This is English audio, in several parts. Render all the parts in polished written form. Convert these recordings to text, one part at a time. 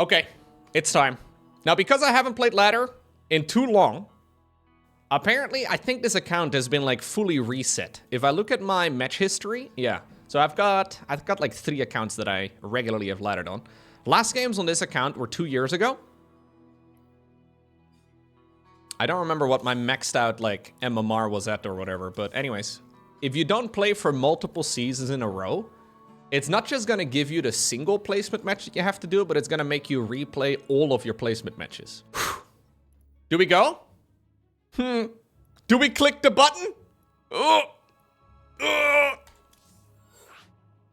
Okay, it's time. Now, because I haven't played ladder in too long, apparently I think this account has been like fully reset. If I look at my match history, yeah. So I've got like 3 accounts that I regularly have laddered on. Last games on this account were 2 years ago. I don't remember what my maxed out like MMR was at or whatever, but anyways, if you don't play for multiple seasons in a row, it's not just gonna give you the single placement match that you have to do, but it's gonna make you replay all of your placement matches. Do we go? Do we click the button?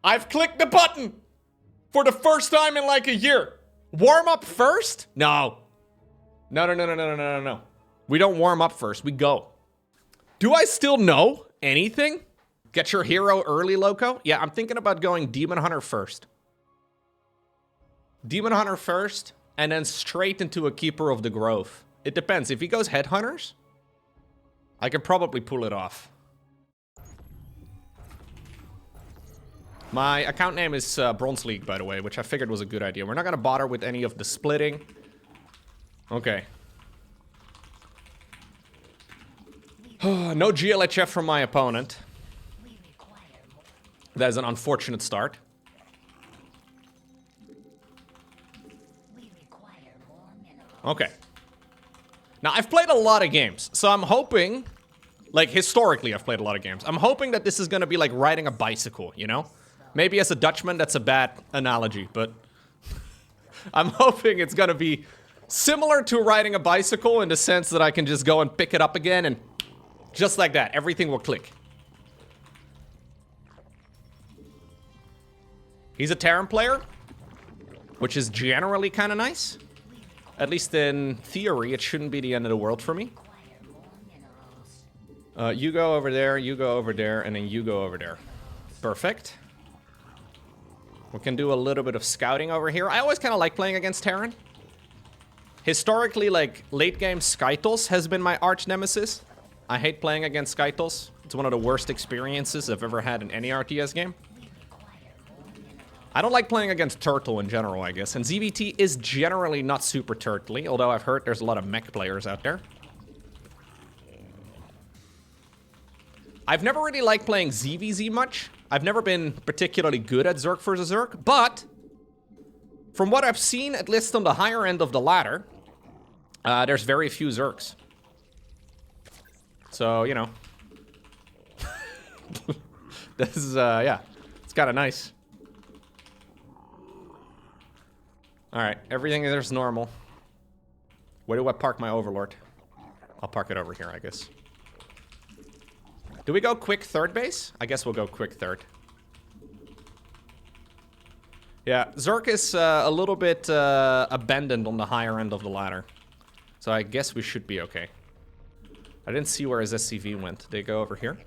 I've clicked the button for the first time in like a year. Warm up first? No. No. We don't warm up first, we go. Do I still know anything? Get your hero early, Lowko? Yeah, I'm thinking about going Demon Hunter first. Demon Hunter first, and then straight into a Keeper of the Grove. It depends. If he goes Headhunters, I could probably pull it off. My account name is Bronze League, by the way, which I figured was a good idea. We're not going to bother with any of the splitting. Okay. No GLHF from my opponent. That is an unfortunate start. Okay. Now, I've played a lot of games, so I'm hoping, like, historically I've played a lot of games. I'm hoping that this is gonna be like riding a bicycle, you know? Maybe as a Dutchman, that's a bad analogy, but I'm hoping it's gonna be similar to riding a bicycle in the sense that I can just go and pick it up again and just like that, everything will click. He's a Terran player, which is generally kind of nice. At least in theory, it shouldn't be the end of the world for me. You go over there, you go over there, and then you go over there. Perfect. We can do a little bit of scouting over here. I always kind of like playing against Terran. Historically, like, late game Skytles has been my arch nemesis. I hate playing against Skytles. It's one of the worst experiences I've ever had in any RTS game. I don't like playing against Turtle in general, I guess. And ZVT is generally not super turtly, although I've heard there's a lot of mech players out there. I've never really liked playing ZVZ much. I've never been particularly good at Zerg versus Zerg, but from what I've seen, at least on the higher end of the ladder, there's very few Zergs. So, you know. This is, yeah, it's kind of nice. Alright, everything there's normal. Where do I park my Overlord? I'll park it over here, I guess. Do we go quick third base? I guess we'll go quick third. Yeah, Zerg is a little bit abandoned on the higher end of the ladder. So I guess we should be okay. I didn't see where his SCV went. Did they go over here?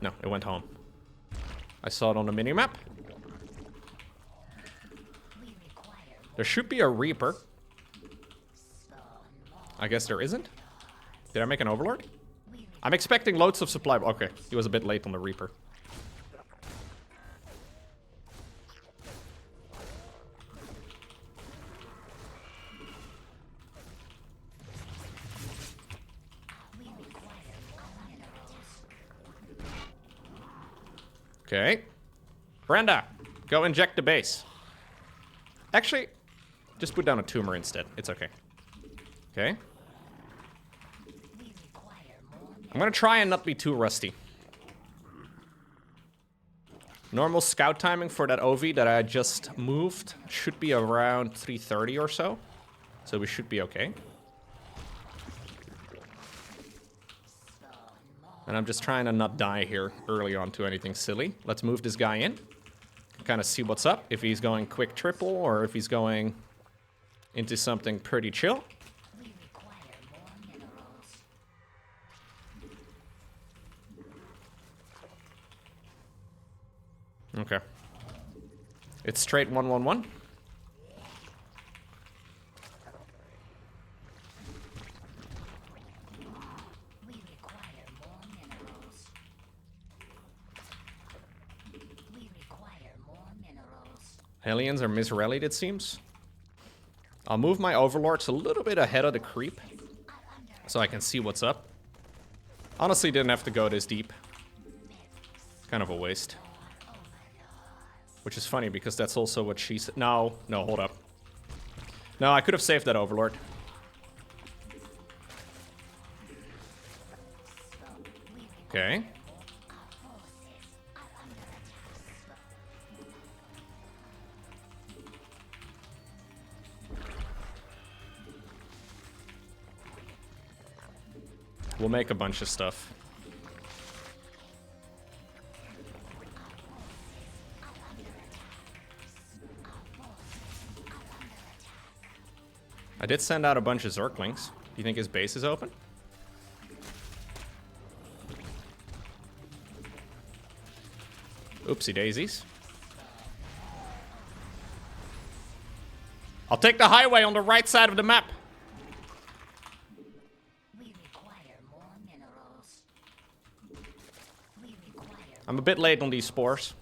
No, it went home. I saw it on the minimap. There should be a Reaper. I guess there isn't. Did I make an Overlord? I'm expecting loads of supply. Okay, he was a bit late on the Reaper. Okay. Brenda, go inject the base. Actually, just put down a tumor instead. It's okay. Okay. I'm gonna try and not be too rusty. Normal scout timing for that OV that I just moved should be around 3:30 or so. So we should be okay. And I'm just trying to not die here early on to anything silly. Let's move this guy in. Kind of see what's up. If he's going quick triple or if he's going into something pretty chill. Okay. It's straight 1-1-1. Aliens are misrallied, it seems. I'll move my overlords a little bit ahead of the creep so I can see what's up. Honestly, didn't have to go this deep. Kind of a waste. Which is funny because that's also what she said. No, hold up. No, I could have saved that overlord. Okay. We'll make a bunch of stuff. I did send out a bunch of Zerglings. Do you think his base is open? Oopsie daisies. I'll take the highway on the right side of the map. I'm a bit late on these spores.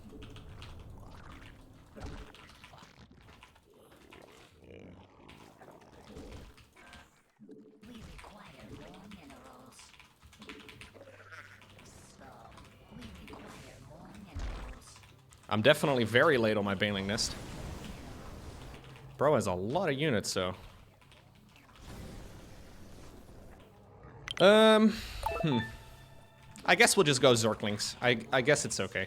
I'm definitely very late on my Baneling Nest. Bro has a lot of units, though. I guess we'll just go Zerglings. I guess it's okay.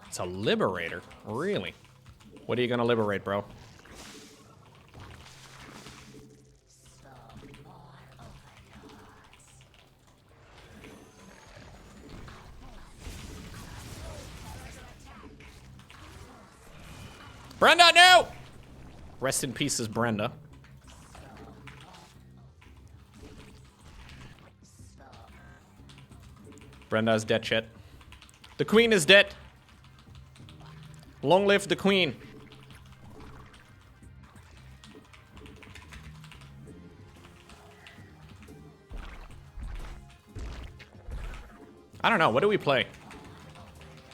It's a liberator? Really? What are you gonna liberate, bro? Brenda, no! Rest in pieces, Brenda. Brenda is dead, shit. The queen is dead. Long live the queen. I don't know, what do we play?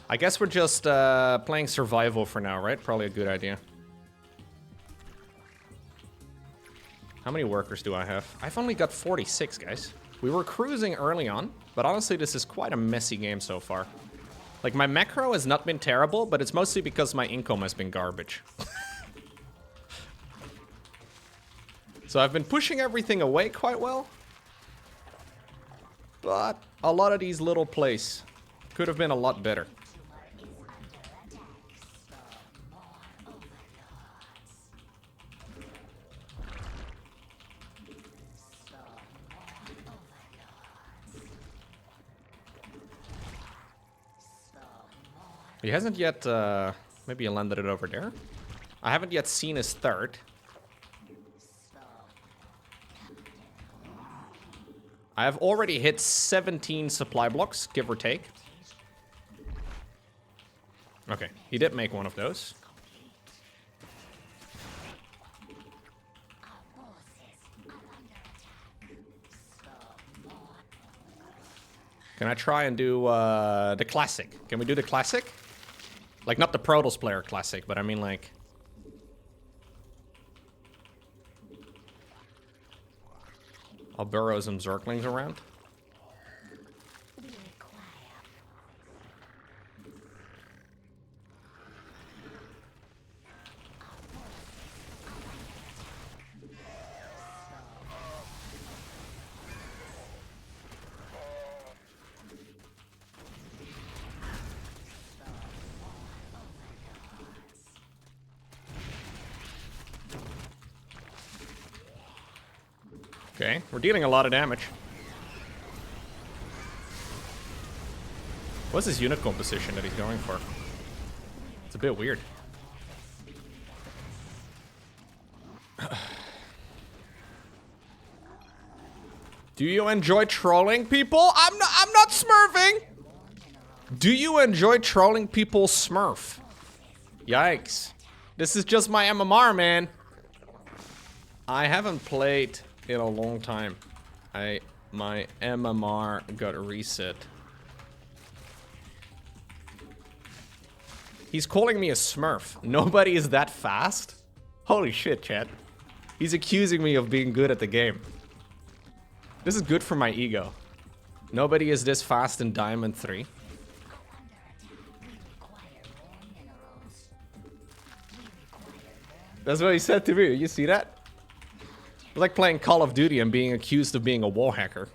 I guess we're just playing survival for now, right? Probably a good idea. How many workers do I have? I've only got 46, guys. We were cruising early on, but honestly, this is quite a messy game so far. Like, my macro has not been terrible, but it's mostly because my income has been garbage. So I've been pushing everything away quite well. But a lot of these little plays could have been a lot better. He hasn't yet, maybe he landed it over there. I haven't yet seen his third. I have already hit 17 supply blocks, give or take. Okay, he did make one of those. Can I try and do the classic? Can we do the classic? Like, not the Protoss player classic, but I mean, like... I'll burrow some Zerglings around. Okay, we're dealing a lot of damage. What's his unit composition that he's going for? It's a bit weird. Do you enjoy trolling people? I'm not smurfing! Do you enjoy trolling people, Smurf? Yikes. This is just my MMR, man. I haven't played in a long time. My MMR got reset. He's calling me a smurf. Nobody is that fast? Holy shit, chat. He's accusing me of being good at the game. This is good for my ego. Nobody is this fast in Diamond 3. That's what he said to me. You see that? It's like playing Call of Duty and being accused of being a wall hacker.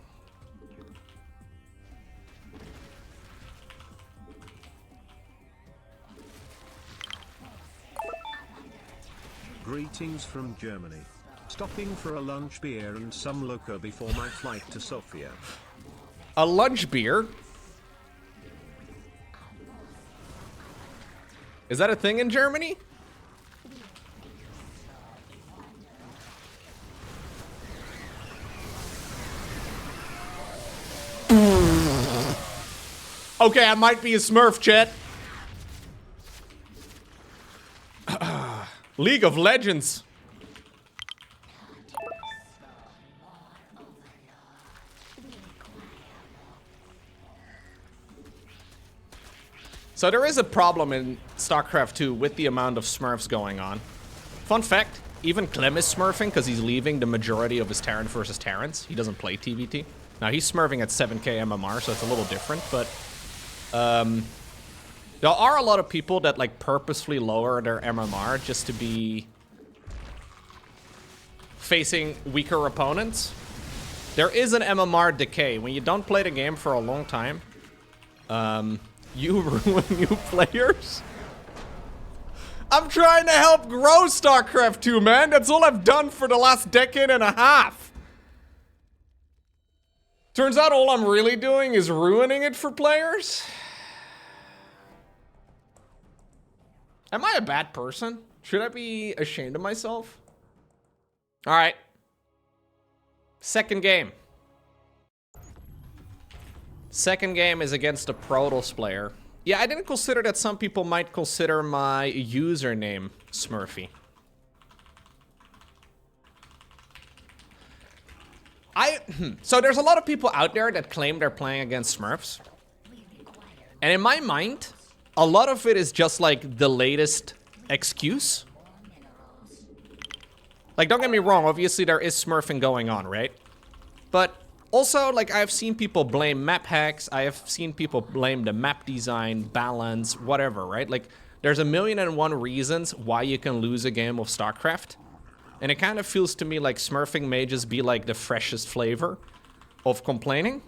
Greetings from Germany. Stopping for a lunch beer and some Lowko before my flight to Sofia. A lunch beer? Is that a thing in Germany? Okay, I might be a smurf, chat. League of Legends. So there is a problem in StarCraft 2 with the amount of smurfs going on. Fun fact, even Clem is smurfing because he's leaving the majority of his Terran versus Terrans. He doesn't play TVT. Now he's smurfing at 7k MMR, so it's a little different, but there are a lot of people that like purposefully lower their MMR just to be facing weaker opponents. There is an MMR decay. When you don't play the game for a long time, you ruin new players. I'm trying to help grow StarCraft 2, man. That's all I've done for the last decade and a half. Turns out all I'm really doing is ruining it for players. Am I a bad person? Should I be ashamed of myself? All right. Second game. Second game is against a protoss player. Yeah, I didn't consider that some people might consider my username Smurfy. So there's a lot of people out there that claim they're playing against Smurfs. And in my mind, a lot of it is just like the latest excuse. Like, don't get me wrong, obviously there is smurfing going on, right? But also, like, I've seen people blame map hacks, I have seen people blame the map design, balance, whatever, right? Like, there's a million and one reasons why you can lose a game of StarCraft. And it kind of feels to me like smurfing may just be like the freshest flavor of complaining.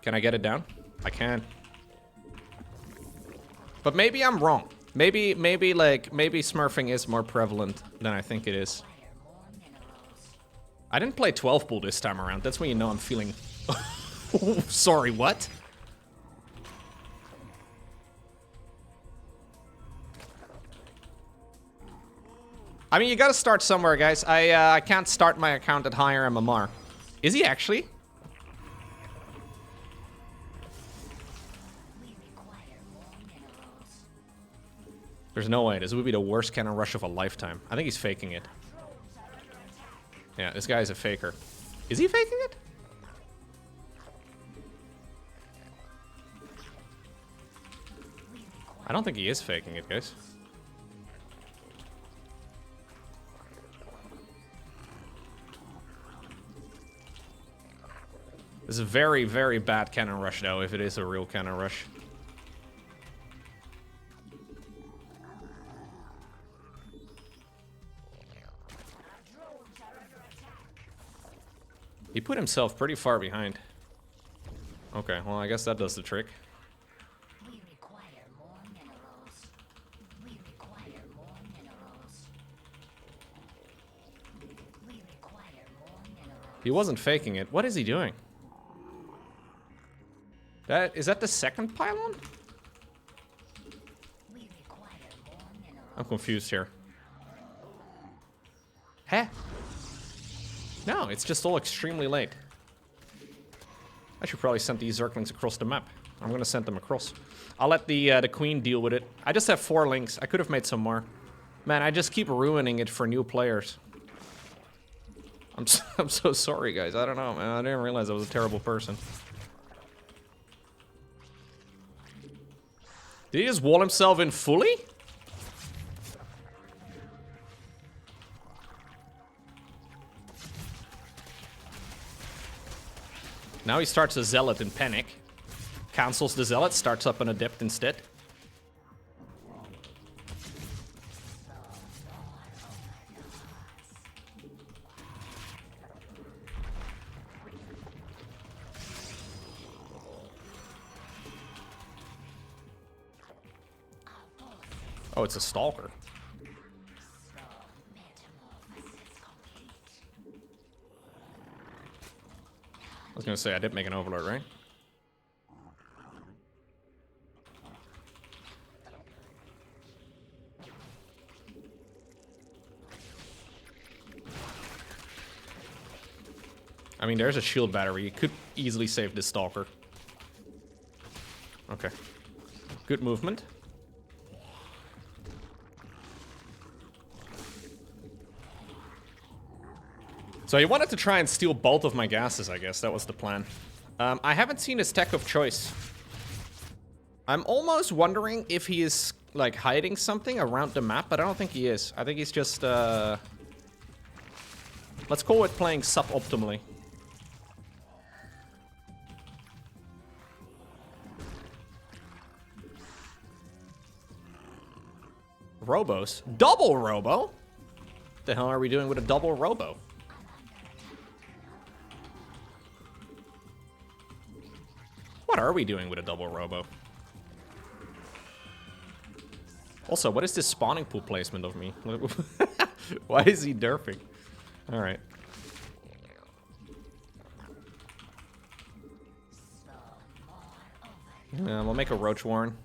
Can I get it down? I can. But maybe I'm wrong. Maybe smurfing is more prevalent than I think it is. I didn't play 12 pool this time around. That's when you know I'm feeling... Sorry, what? I mean, you gotta start somewhere, guys. I can't start my account at higher MMR. Is he actually? There's no way. This would be the worst cannon rush of a lifetime. I think he's faking it. Yeah, this guy is a faker. Is he faking it? I don't think he is faking it, guys. This is a very, very bad cannon rush, though, if it is a real cannon rush. He put himself pretty far behind. Okay, well, I guess that does the trick. We require more minerals. We require more minerals. We require more minerals. He wasn't faking it. What is he doing? Is that the second pylon? We require more minerals. I'm confused here. Huh? No, it's just all extremely late. I should probably send these Zerglings across the map. I'm gonna send them across. I'll let the queen deal with it. I just have 4 links. I could have made some more. Man, I just keep ruining it for new players. I'm so sorry, guys. I don't know, man. I didn't realize I was a terrible person. Did he just wall himself in fully? Now he starts a zealot in panic. Cancels the zealot, starts up an adept instead. Oh, it's a stalker. I was gonna say, I did make an overlord, right? I mean, there's a shield battery. You could easily save this stalker. Okay. Good movement. So he wanted to try and steal both of my gases, I guess. That was the plan. I haven't seen his tech of choice. I'm almost wondering if he is, like, hiding something around the map, but I don't think he is. I think he's just, let's call it playing suboptimally. Robos? Double robo? What the hell are we doing with a double robo? What are we doing with a double robo? Also, what is this spawning pool placement of me? Why is he derping? Alright. Yeah, we'll make a roach warren.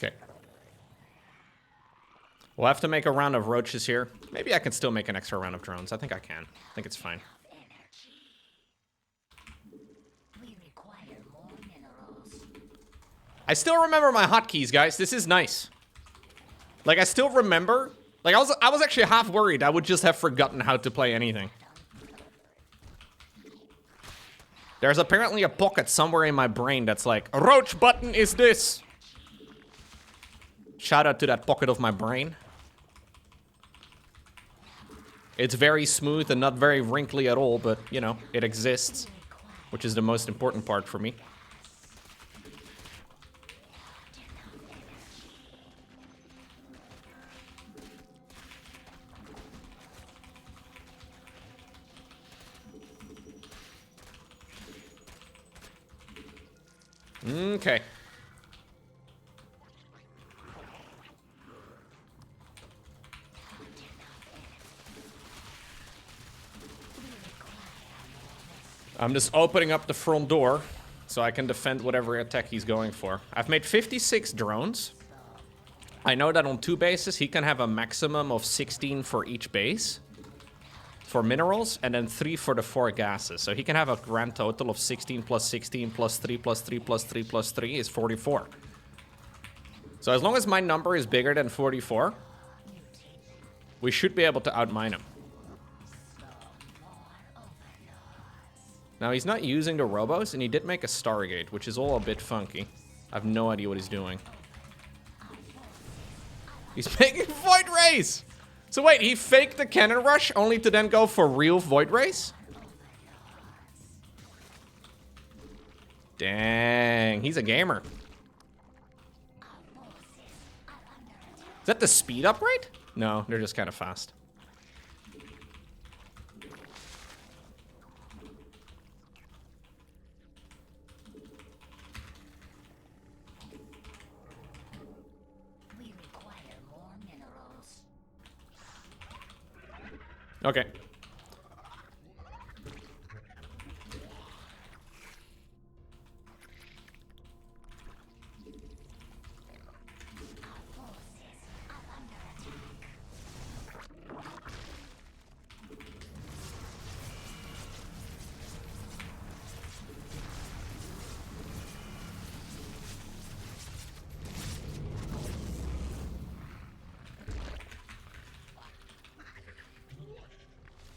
Okay. We'll have to make a round of roaches here. Maybe I can still make an extra round of drones. I think I can. I think it's fine. We require more minerals. I still remember my hotkeys, guys. This is nice. Like, I still remember. Like, I was actually half worried I would just have forgotten how to play anything. There's apparently a pocket somewhere in my brain that's like, roach button is this. Shout out to that pocket of my brain. It's very smooth and not very wrinkly at all, but, you know, it exists. Which is the most important part for me. Okay. I'm just opening up the front door so I can defend whatever attack he's going for. I've made 56 drones. I know that on 2 bases he can have a maximum of 16 for each base for minerals, and then 3 for the 4 gases. So he can have a grand total of 16 plus 16 plus 3 plus 3 plus 3 plus 3 is 44. So as long as my number is bigger than 44, we should be able to outmine him. Now, he's not using the robos, and he did make a Stargate, which is all a bit funky. I have no idea what he's doing. He's making Void Rays! So wait, he faked the cannon rush only to then go for real Void Rays? Dang, he's a gamer. Is that the speed upgrade? No, they're just kind of fast. We require more minerals. Okay.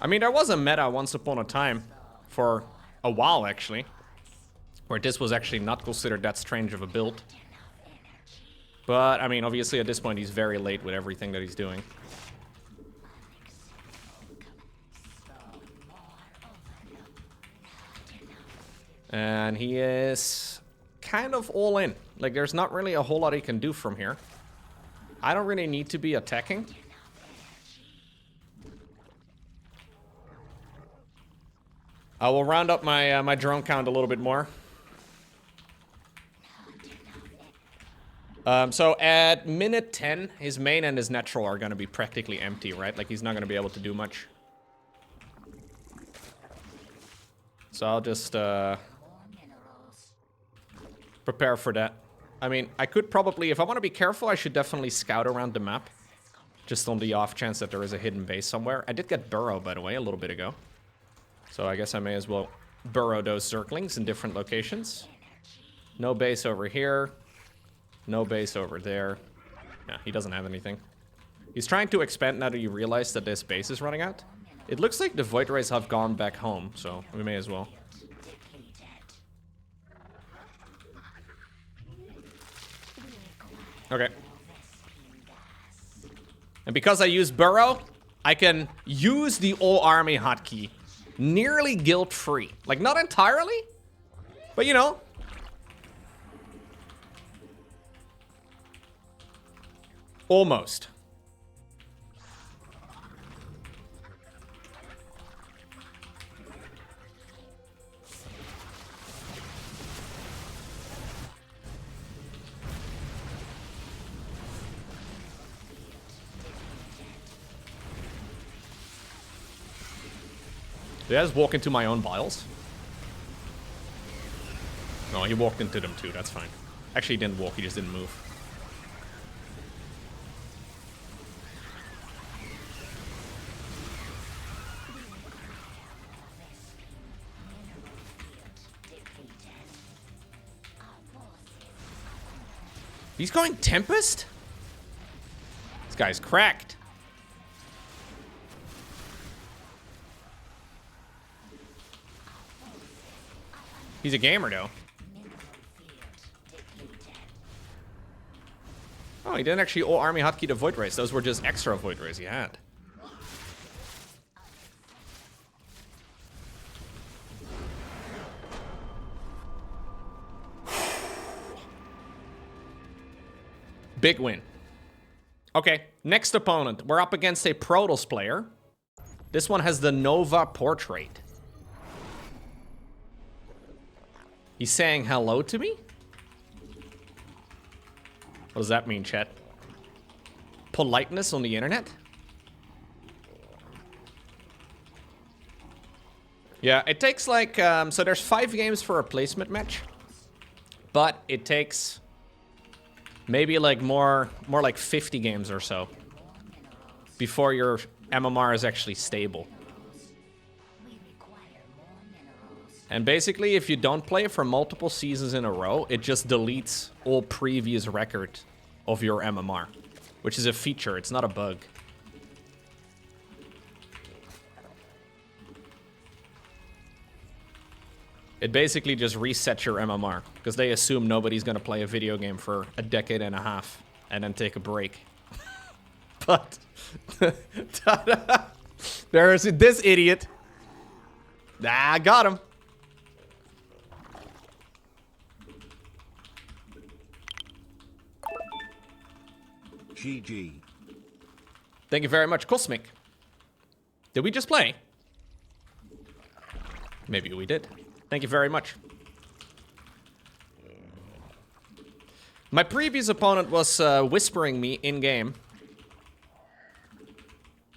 I mean, there was a meta once upon a time, for a while actually, where this was actually not considered that strange of a build. But, I mean, obviously at this point he's very late with everything that he's doing. And he is kind of all in. Like, there's not really a whole lot he can do from here. I don't really need to be attacking. I will round up my my drone count a little bit more. So at minute 10, his main and his natural are going to be practically empty, right? Like, he's not going to be able to do much. So I'll just prepare for that. I mean, I could probably, if I want to be careful, I should definitely scout around the map. Just on the off chance that there is a hidden base somewhere. I did get burrow, by the way, a little bit ago. So I guess I may as well burrow those circlings in different locations. No base over here. No base over there. Yeah, he doesn't have anything. He's trying to expand now that you realize that this base is running out. It looks like the Void Rays have gone back home, so we may as well. Okay. And because I use burrow, I can use the all army hotkey nearly guilt-free. Like, not entirely, but you know. Almost. Did I just walk into my own vials? No, he walked into them too, that's fine. Actually, he didn't walk, he just didn't move. He's going Tempest? This guy's cracked. He's a gamer, though. Oh, he didn't actually all army hotkey to Void Rays. Those were just extra Void Rays he had. Big win. Okay, next opponent. We're up against a Protoss player. This one has the Nova portrait. He's saying hello to me? What does that mean, chat? Politeness on the internet? Yeah, it takes like, so there's 5 games for a placement match. But it takes maybe like more like 50 games or so before your MMR is actually stable. And basically, if you don't play it for multiple seasons in a row, it just deletes all previous record of your MMR, which is a feature, it's not a bug. It basically just resets your MMR, because they assume nobody's gonna play a video game for a decade and a half, and then take a break. But, there's this idiot. Ah, got him. GG. Thank you very much, Cosmic. Did we just play? Maybe we did. Thank you very much. My previous opponent was whispering me in-game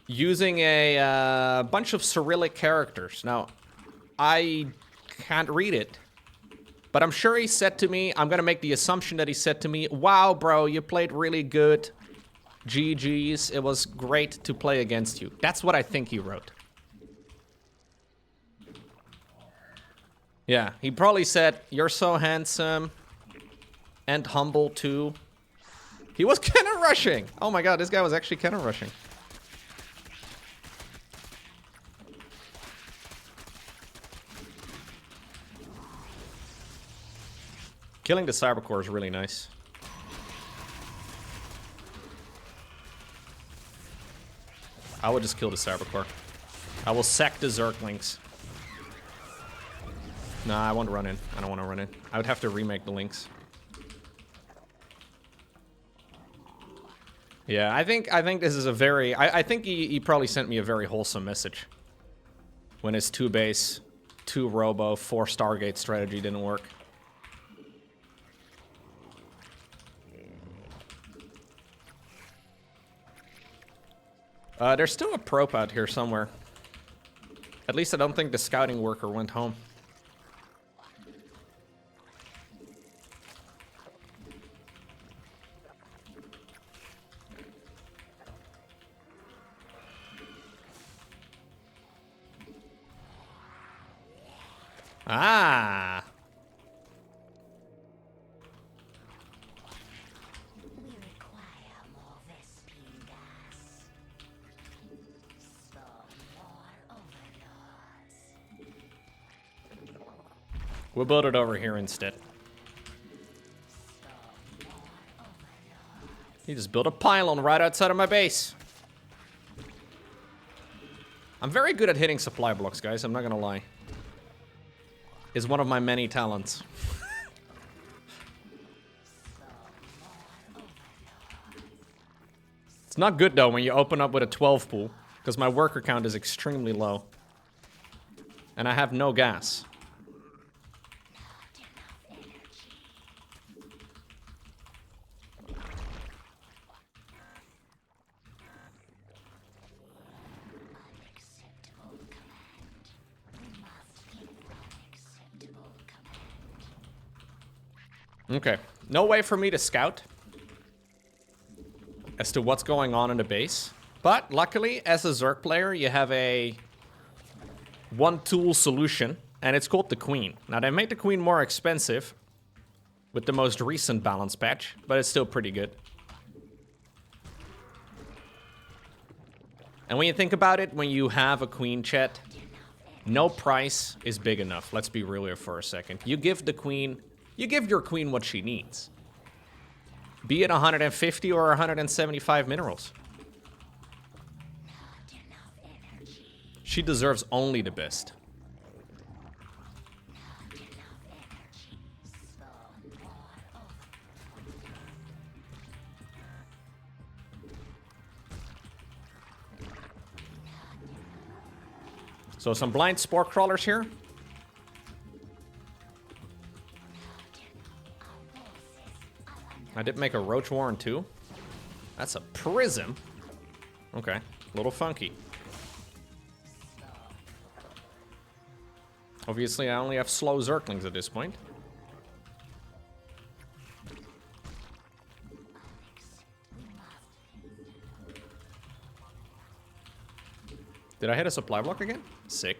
using a bunch of Cyrillic characters. Now, I can't read it, but I'm sure he said to me, I'm gonna make the assumption that he said to me, wow, bro, you played really good. GG's, it was great to play against you. That's what I think he wrote. Yeah, he probably said, you're so handsome and humble too. He was cannon rushing. Oh my god, this guy was actually cannon rushing. Killing the Cybercore is really nice. I would just kill the Cybercore. I will sack the Zerglings. Nah, I won't run in. I don't want to run in. I would have to remake the links. Yeah, I think this is a very... I think he probably sent me a very wholesome message. When his 2 base, 2 robo, 4 Stargate strategy didn't work. There's still a prop out here somewhere. At least I don't think the scouting worker went home. Ah! We require more Vespine gas. Spawn more overlords. We'll build it over here instead. He just built a pylon right outside of my base. I'm very good at hitting supply blocks, guys. I'm not gonna lie. Is one of my many talents. It's not good though when you open up with a 12 pool, because my worker count is extremely low. And I have no gas. Unacceptable command. We must give unacceptable command. Okay, no way for me to scout as to what's going on in the base. But luckily, as a Zerg player, you have a one-tool solution, and it's called the Queen. Now, they made the Queen more expensive with the most recent balance patch, but it's still pretty good. And when you think about it, when you have a Queen, chat, no price is big enough. Let's be real here for a second. You give the Queen... You give your Queen what she needs. Be it 150 or 175 minerals. She deserves only the best. So some blind spore crawlers here. I did make a roach warren too. That's a prism. Okay, a little funky. Obviously, I only have slow Zerglings at this point. Did I hit a supply block again? Sick.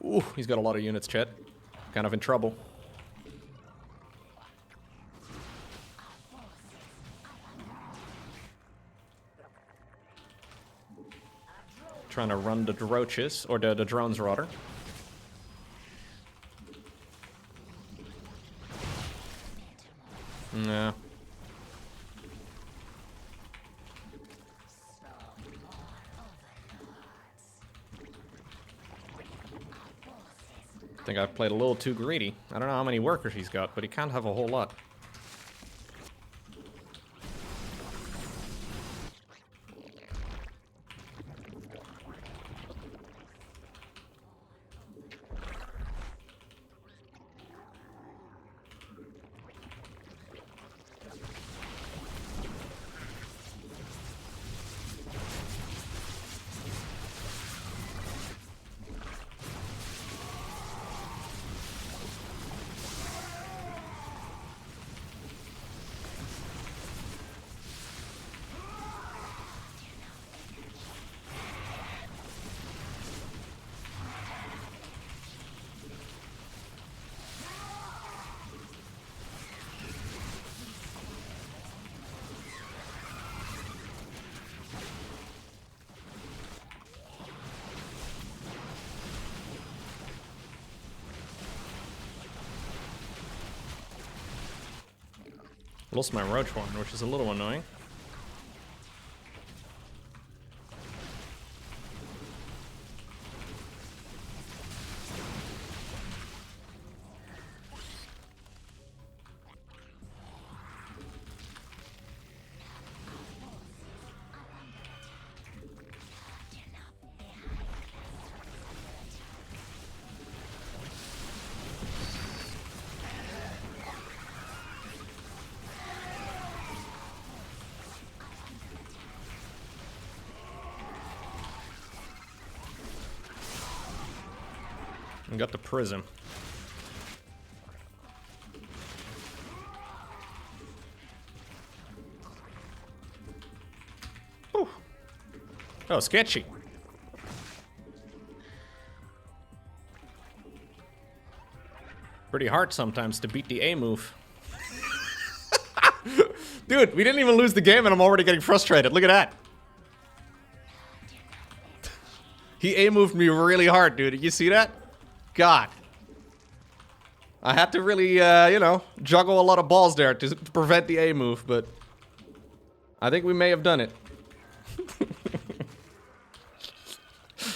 Ooh, he's got a lot of units, chat. Kind of in trouble. Trying to run the roaches, or the drones rather. No. I think I've played a little too greedy. I don't know how many workers he's got, but he can't have a whole lot. Lost my roach horn, which is a little annoying. We got the prism. Whew. Oh, sketchy. Pretty hard sometimes to beat the A move. Dude, we didn't even lose the game and I'm already getting frustrated. Look at that. He A moved me really hard, dude. You see that? God. I had to really, you know, juggle a lot of balls there to prevent the A move, but I think we may have done it.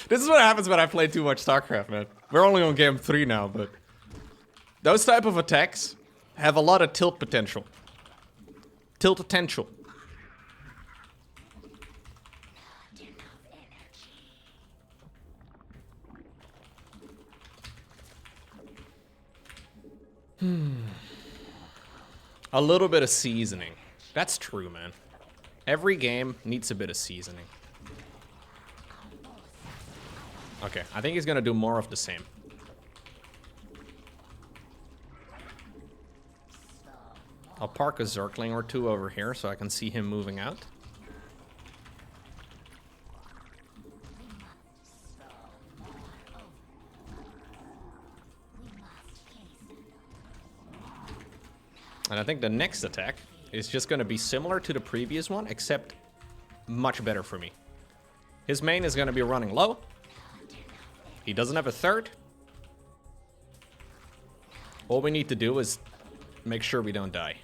This is what happens when I play too much StarCraft, man. We're only on game 3 now, but those type of attacks have a lot of tilt potential. Tilt potential. A little bit of seasoning. That's true, man. Every game needs a bit of seasoning. Okay, I think he's gonna do more of the same. I'll park a Zergling or two over here so I can see him moving out. And I think the next attack is just going to be similar to the previous one, except much better for me. His main is going to be running low. He doesn't have a third. All we need to do is make sure we don't die.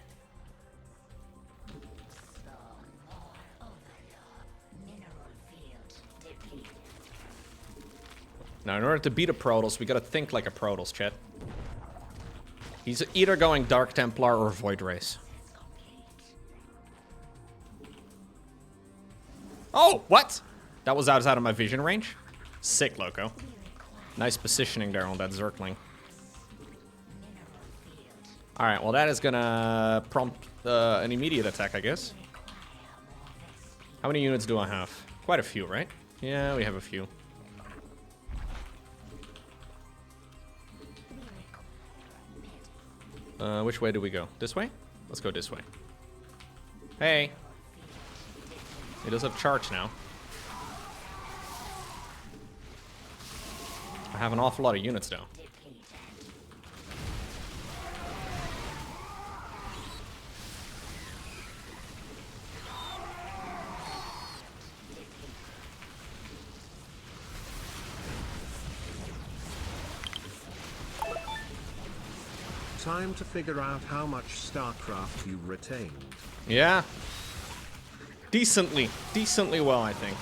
Now, in order to beat a Protoss, we gotta think like a Protoss, chat. He's either going Dark Templar or Void Race. Oh, what? That was outside of my vision range? Sick, Lowko. Nice positioning there on that Zergling. Alright, well that is gonna prompt an immediate attack, I guess. How many units do I have? Quite a few, right? Yeah, we have a few. Which way do we go? This way? Let's go this way. Hey! He does have charge now. I have an awful lot of units though. Time to figure out how much StarCraft you retained. Yeah. Decently well, I think.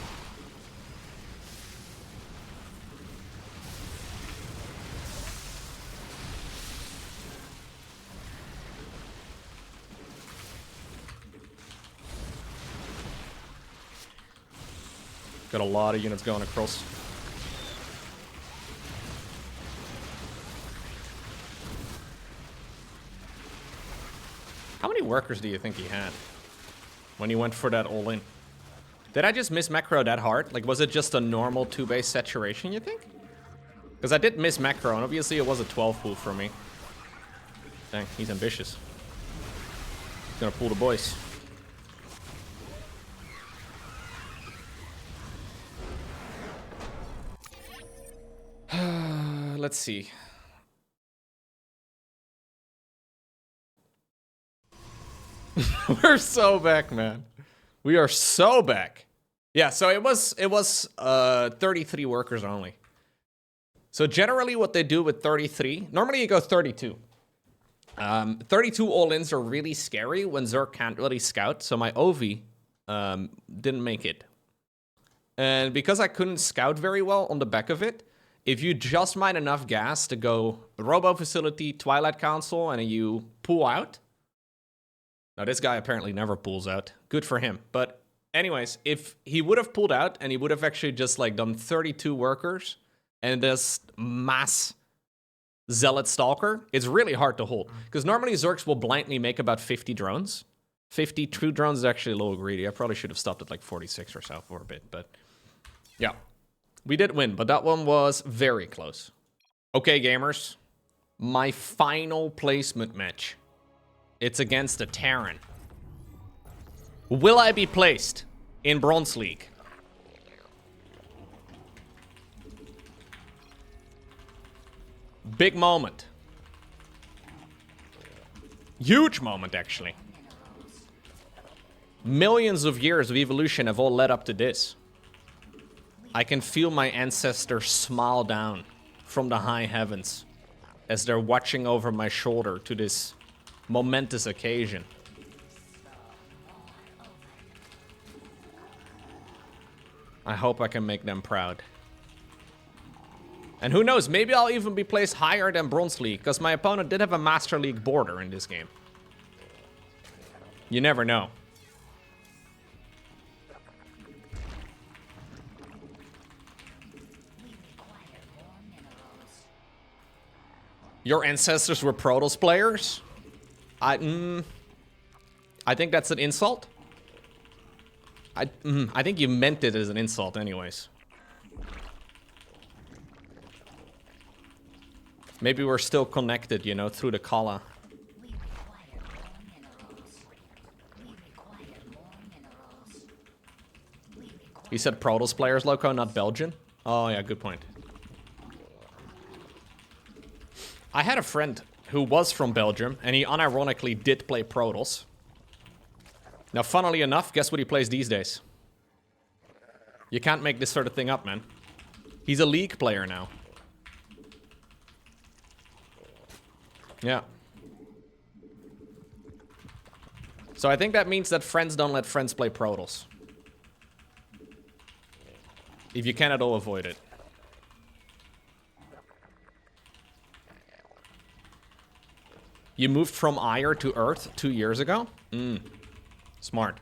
Got a lot of units going across. How many workers do you think he had when he went for that all-in? Did I just miss macro that hard? Like, was it just a normal 2-base saturation, you think? Because I did miss macro, and obviously it was a 12 pool for me. Dang, he's ambitious. He's gonna pull the boys. Let's see. We're so back, man. We are so back. Yeah, so it was 33 workers only. So generally what they do with 33, normally you go 32. 32 all-ins are really scary when Zerg can't really scout, so my Ovi didn't make it. And because I couldn't scout very well on the back of it, if you just mine enough gas to go Robo Facility, Twilight Council, and you pull out... Now, this guy apparently never pulls out. Good for him. But anyways, if he would have pulled out and he would have actually just like done 32 workers and this mass Zealot Stalker, it's really hard to hold. Because normally Zergs will blindly make about 50 drones. 52 drones is actually a little greedy. I probably should have stopped at like 46 or so for a bit, but... Yeah, we did win, but that one was very close. Okay, gamers, my final placement match. It's against a Terran. Will I be placed in Bronze League? Big moment. Huge moment, actually. Millions of years of evolution have all led up to this. I can feel my ancestors smile down from the high heavens as they're watching over my shoulder to this momentous occasion. I hope I can make them proud. And who knows, maybe I'll even be placed higher than Bronze League, because my opponent did have a Master League border in this game. You never know. Your ancestors were Protoss players? I think that's an insult. I think you meant it as an insult anyways. Maybe we're still connected, you know, through the Kala. You said Protoss players, Lowko, not Belgian? Oh yeah, good point. I had a friend who was from Belgium, and he unironically did play Protoss. Now, funnily enough, guess what he plays these days? You can't make this sort of thing up, man. He's a League player now. Yeah. So I think that means that friends don't let friends play Protoss. If you can at all avoid it. You moved from Ire to Earth 2 years ago? Smart.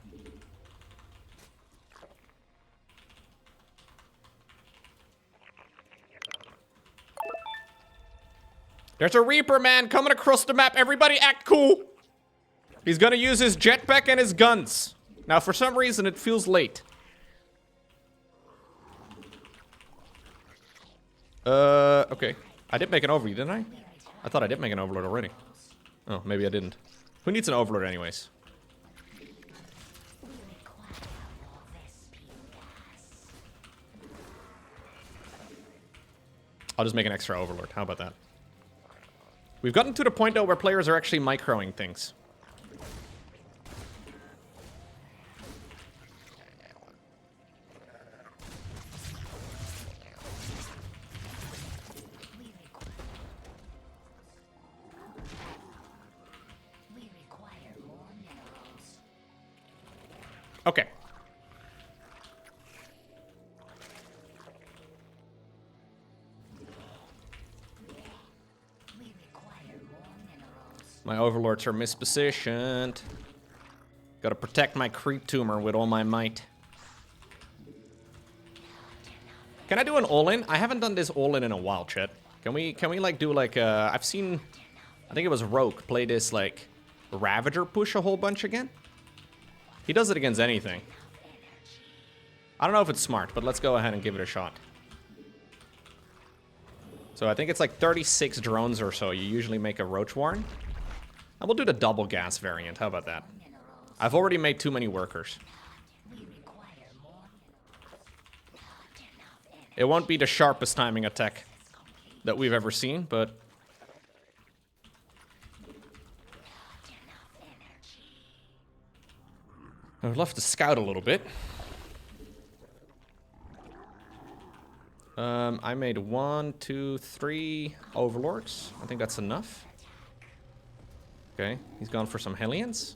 There's a Reaper man coming across the map. Everybody act cool. He's gonna use his jetpack and his guns. Now, for some reason, it feels late. Okay. I did make an overlord, didn't I? I thought I did make an overlord already. Oh, maybe I didn't. Who needs an overlord anyways? I'll just make an extra overlord. How about that? We've gotten to the point, though, where players are actually microing things. Okay. My overlords are mispositioned. Gotta protect my creep tumor with all my might. Can I do an all-in? I haven't done this all-in in a while, chat. Can we like do like I've seen, I think it was Rogue play this like Ravager push a whole bunch again. He does it against anything. I don't know if it's smart, but let's go ahead and give it a shot. So I think it's like 36 drones or so. You usually make a Roach Warren. And we'll do the double gas variant. How about that? I've already made too many workers. It won't be the sharpest timing attack that we've ever seen, but... I would love to scout a little bit. I made 1, 2, 3 overlords. I think that's enough. Okay, he's gone for some Hellions.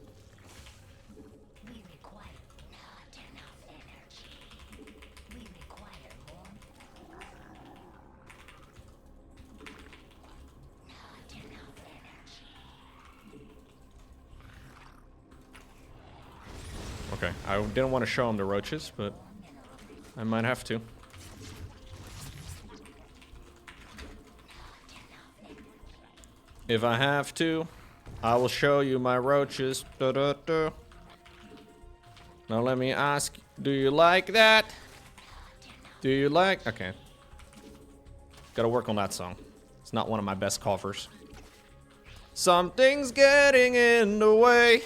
We require not enough energy. We require more. Not enough energy. Okay, I didn't want to show him the roaches, but I might have to. If I have to, I will show you my roaches. Da-da-da. Now let me ask, do you like that? Do you like... Okay. Gotta work on that song. It's not one of my best covers. Something's getting in the way.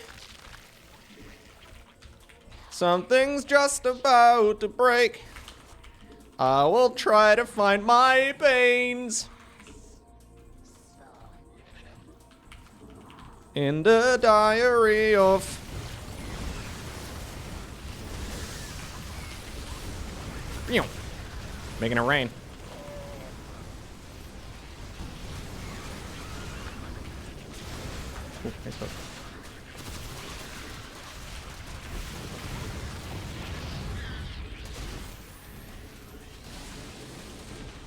Something's just about to break. I will try to find my pains in the diary of... Pew. Making it rain. Ooh, nice hook.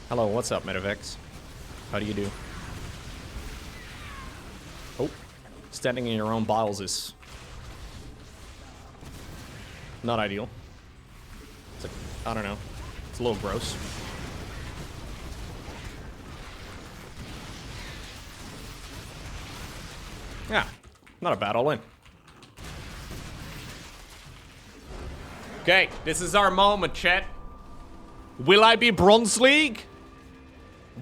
Hello, what's up, Metavex? How do you do? Oh, standing in your own biles is not ideal. It's like, I don't know. It's a little gross. Yeah, not a bad all-in. Okay, this is our moment, chat. Will I be Bronze League?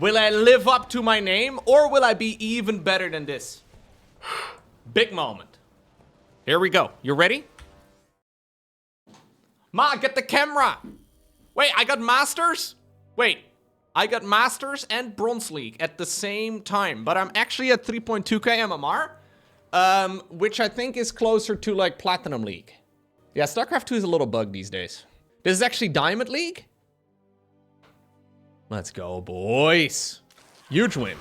Will I live up to my name? Or will I be even better than this? Big moment. Here we go. You ready? Ma, get the camera! Wait, I got Masters? Wait, I got Masters and Bronze League at the same time. But I'm actually at 3.2k MMR. Which I think is closer to like Platinum League. Yeah, StarCraft 2 is a little bug these days. This is actually Diamond League? Let's go, boys. Huge win.